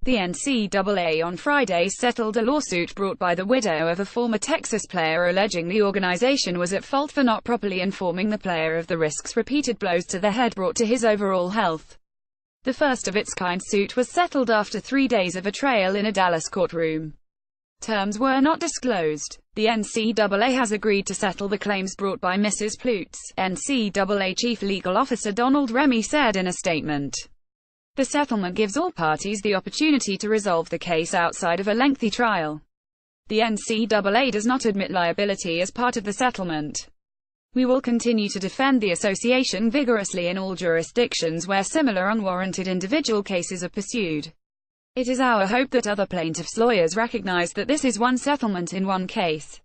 The NCAA on Friday settled a lawsuit brought by the widow of a former Texas player alleging the organization was at fault for not properly informing the player of the risks repeated blows to the head brought to his overall health. The first of its kind suit was settled after 3 days of a trial in a Dallas courtroom. Terms were not disclosed. The NCAA has agreed to settle the claims brought by Mrs. Plutz, NCAA Chief Legal Officer Donald Remy said in a statement. The settlement gives all parties the opportunity to resolve the case outside of a lengthy trial. The NCAA does not admit liability as part of the settlement. We will continue to defend the association vigorously in all jurisdictions where similar unwarranted individual cases are pursued. It is our hope that other plaintiffs' lawyers recognize that this is one settlement in one case.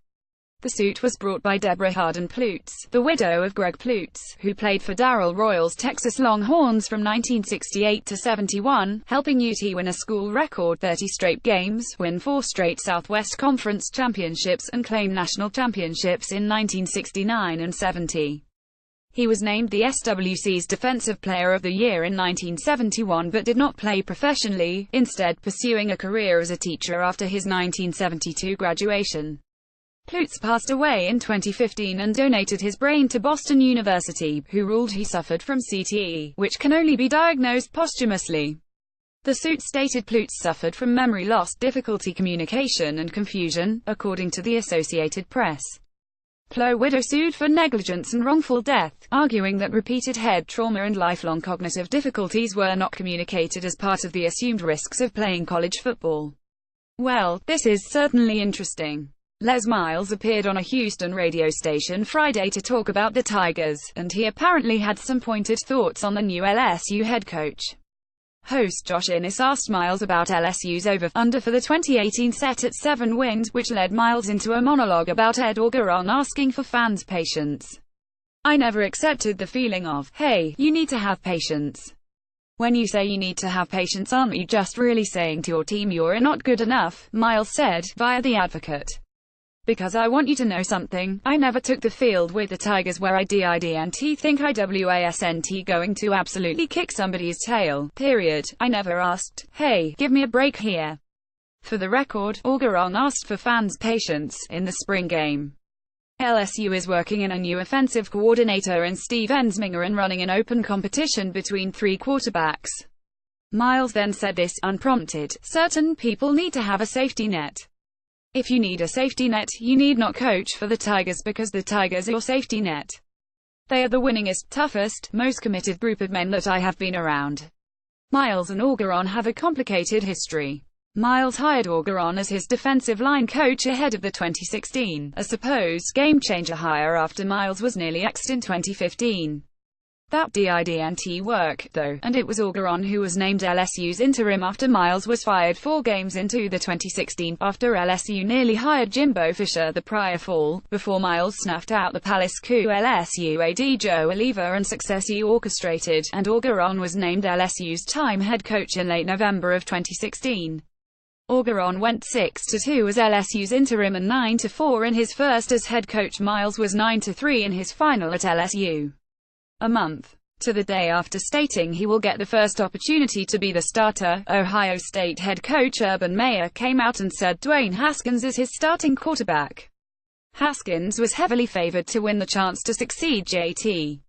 The suit was brought by Deborah Hardin Plutz, the widow of Greg Plutz, who played for Darrell Royal's Texas Longhorns from 1968 to 71, helping UT win a school record 30 straight games, win 4 straight Southwest Conference championships, and claim national championships in 1969 and 70. He was named the SWC's Defensive Player of the Year in 1971 but did not play professionally, instead pursuing a career as a teacher after his 1972 graduation. Plutz passed away in 2015 and donated his brain to Boston University, who ruled he suffered from CTE, which can only be diagnosed posthumously. The suit stated Plutz suffered from memory loss, difficulty communication and confusion, according to the Associated Press. Plutz widow sued for negligence and wrongful death, arguing that repeated head trauma and lifelong cognitive difficulties were not communicated as part of the assumed risks of playing college football. Well, this is certainly interesting. Les Miles appeared on a Houston radio station Friday to talk about the Tigers, and he apparently had some pointed thoughts on the new LSU head coach. Host Josh Innes asked Miles about LSU's over-under for the 2018 set at 7 wins, which led Miles into a monologue about Ed Orgeron asking for fans' patience. "I never accepted the feeling of, hey, you need to have patience. When you say you need to have patience, aren't you just really saying to your team you're not good enough?" Miles said, via The Advocate. "Because I want you to know something, I never took the field with the Tigers where I didn't think I wasn't going to absolutely kick somebody's tail, period. I never asked, hey, give me a break here." For the record, Orgeron asked for fans' patience in the spring game. LSU is working in a new offensive coordinator in Steve Ensminger and running an open competition between 3 quarterbacks. Miles then said this, unprompted: "Certain people need to have a safety net. If you need a safety net, you need not coach for the Tigers because the Tigers are your safety net. They are the winningest, toughest, most committed group of men that I have been around." Miles and Orgeron have a complicated history. Miles hired Orgeron as his defensive line coach ahead of the 2016, a supposed game-changer hire after Miles was nearly axed in 2015. That didn't work, though, and it was Orgeron who was named LSU's interim after Miles was fired 4 games into the 2016, after LSU nearly hired Jimbo Fisher the prior fall, before Miles snuffed out the palace coup LSU AD Joe Oliva and success he orchestrated, and Orgeron was named LSU's time head coach in late November of 2016. Orgeron went 6-2 as LSU's interim and 9-4 in his first as head coach. Miles was 9-3 in his final at LSU. A month to the day after stating he will get the first opportunity to be the starter, Ohio State head coach Urban Meyer came out and said Dwayne Haskins is his starting quarterback. Haskins was heavily favored to win the chance to succeed J.T.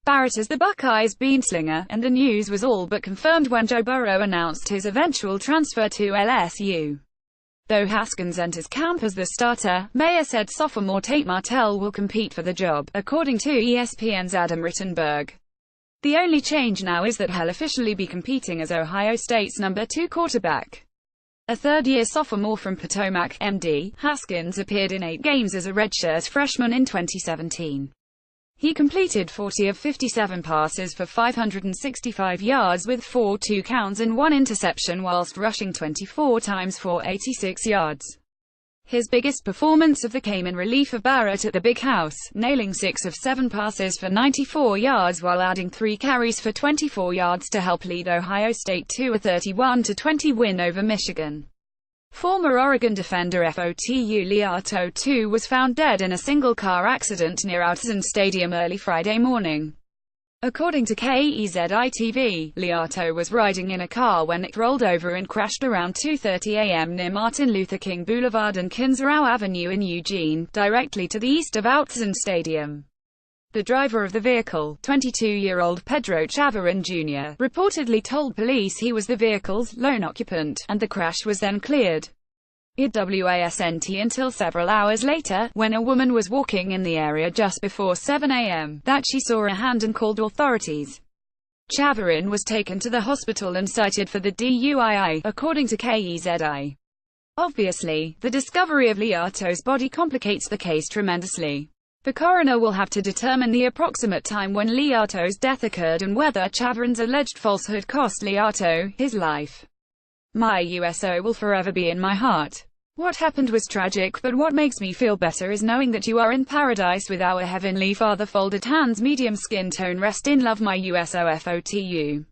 Barrett as the Buckeyes' beanslinger, and the news was all but confirmed when Joe Burrow announced his eventual transfer to LSU. Though Haskins enters camp as the starter, Meyer said sophomore Tate Martell will compete for the job, according to ESPN's Adam Rittenberg. The only change now is that he'll officially be competing as Ohio State's number 2 quarterback. A third-year sophomore from Potomac, MD, Haskins appeared in 8 games as a redshirt freshman in 2017. He completed 40 of 57 passes for 565 yards with 4 touchdowns and 1 interception whilst rushing 24 times for 86 yards. His biggest performance of the came in relief of Barrett at the Big House, nailing 6 of 7 passes for 94 yards while adding 3 carries for 24 yards to help lead Ohio State to a 31-20 win over Michigan. Former Oregon defender Fotu Liato II was found dead in a single-car accident near Autzen Stadium early Friday morning. According to KEZI-TV, Liato was riding in a car when it rolled over and crashed around 2:30 a.m. near Martin Luther King Boulevard and Kinzerau Avenue in Eugene, directly to the east of Autzen Stadium. The driver of the vehicle, 22-year-old Pedro Chavarin Jr., reportedly told police he was the vehicle's lone occupant, and the crash was then cleared. It wasn't until several hours later, when a woman was walking in the area just before 7 a.m., that she saw a hand and called authorities. Chavarin was taken to the hospital and cited for the DUI, according to KEZI. Obviously, the discovery of Liato's body complicates the case tremendously. The coroner will have to determine the approximate time when Liato's death occurred and whether Chavarin's alleged falsehood cost Liato his life. My USO will forever be in my heart. What happened was tragic, but what makes me feel better is knowing that you are in paradise with our Heavenly Father. Folded hands, medium skin tone, rest in love, my USOFOTU.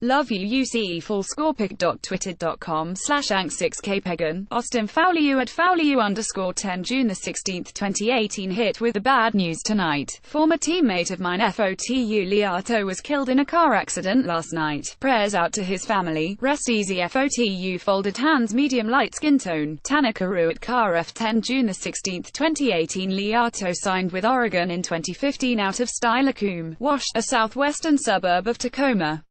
Love you UCE. Full score pic.twitter.com/ank6kpagan. Austin Fowler at Fowler_10 June 16, 2018. Hit with the bad news tonight. Former teammate of mine FOTU Liato was killed in a car accident last night. Prayers out to his family. Rest easy FOTU. Folded hands, medium light skin tone. Tanaka at Car F10 June 16, 2018. Liato signed with Oregon in 2015 out of Steilacoom, Wash, a southwestern suburb of Tacoma.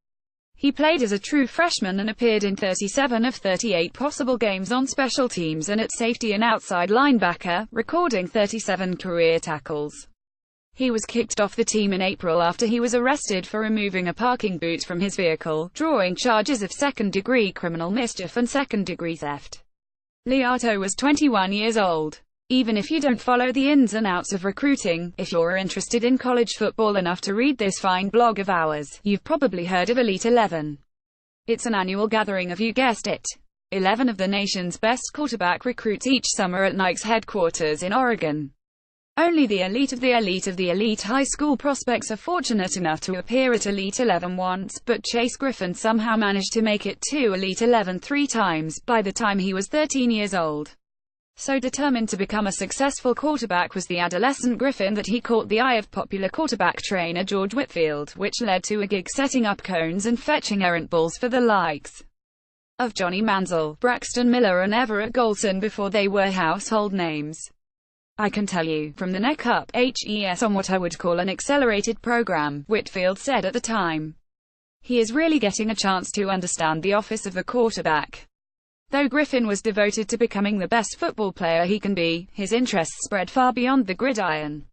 He played as a true freshman and appeared in 37 of 38 possible games on special teams and at safety and outside linebacker, recording 37 career tackles. He was kicked off the team in April after he was arrested for removing a parking boot from his vehicle, drawing charges of second-degree criminal mischief and second-degree theft. Liato was 21 years old. Even if you don't follow the ins and outs of recruiting, if you're interested in college football enough to read this fine blog of ours, you've probably heard of Elite 11. It's an annual gathering of, you guessed it, 11 of the nation's best quarterback recruits each summer at Nike's headquarters in Oregon. Only the elite of the elite of the elite high school prospects are fortunate enough to appear at Elite 11 once, but Chase Griffin somehow managed to make it to Elite 11 3 times, by the time he was 13 years old. So determined to become a successful quarterback was the adolescent Griffin that he caught the eye of popular quarterback trainer George Whitfield, which led to a gig setting up cones and fetching errant balls for the likes of Johnny Manziel, Braxton Miller and Everett Golson before they were household names. I can tell you, from the neck up, HES on what I would call an accelerated program, Whitfield said at the time. He is really getting a chance to understand the office of the quarterback. Though Griffin was devoted to becoming the best football player he can be, his interests spread far beyond the gridiron.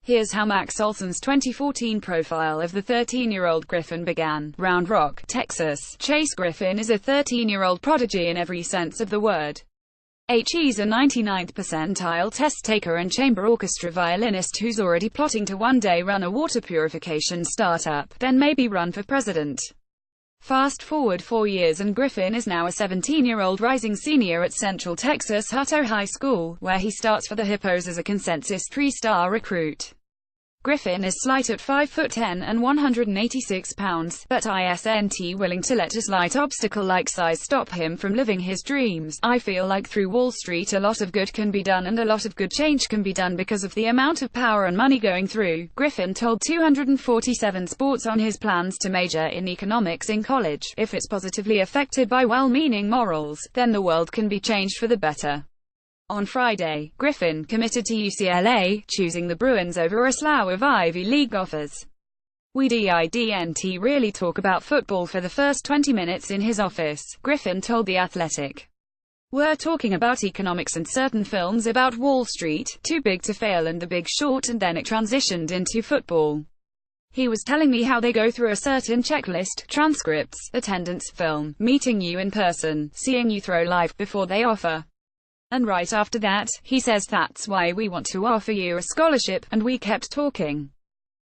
Here's how Max Olson's 2014 profile of the 13-year-old Griffin began. Round Rock, Texas. Chase Griffin is a 13-year-old prodigy in every sense of the word. He's a 99th percentile test taker and chamber orchestra violinist who's already plotting to one day run a water purification startup, then maybe run for president. Fast forward 4 years and Griffin is now a 17-year-old rising senior at Central Texas Hutto High School, where he starts for the Hippos as a consensus 3-star recruit. Griffin is slight at 5'10" and 186 pounds, but isn't willing to let a slight obstacle like size stop him from living his dreams. I feel like through Wall Street a lot of good can be done and a lot of good change can be done because of the amount of power and money going through. Griffin told 247 Sports on his plans to major in economics in college. If it's positively affected by well-meaning morals, then the world can be changed for the better. On Friday, Griffin committed to UCLA, choosing the Bruins over a slew of Ivy League offers. We didn't really talk about football for the first 20 minutes in his office, Griffin told The Athletic. We're talking about economics and certain films about Wall Street, Too Big to Fail and The Big Short, and then it transitioned into football. He was telling me how they go through a certain checklist, transcripts, attendance, film, meeting you in person, seeing you throw live, before they offer. And right after that, he says that's why we want to offer you a scholarship, and we kept talking.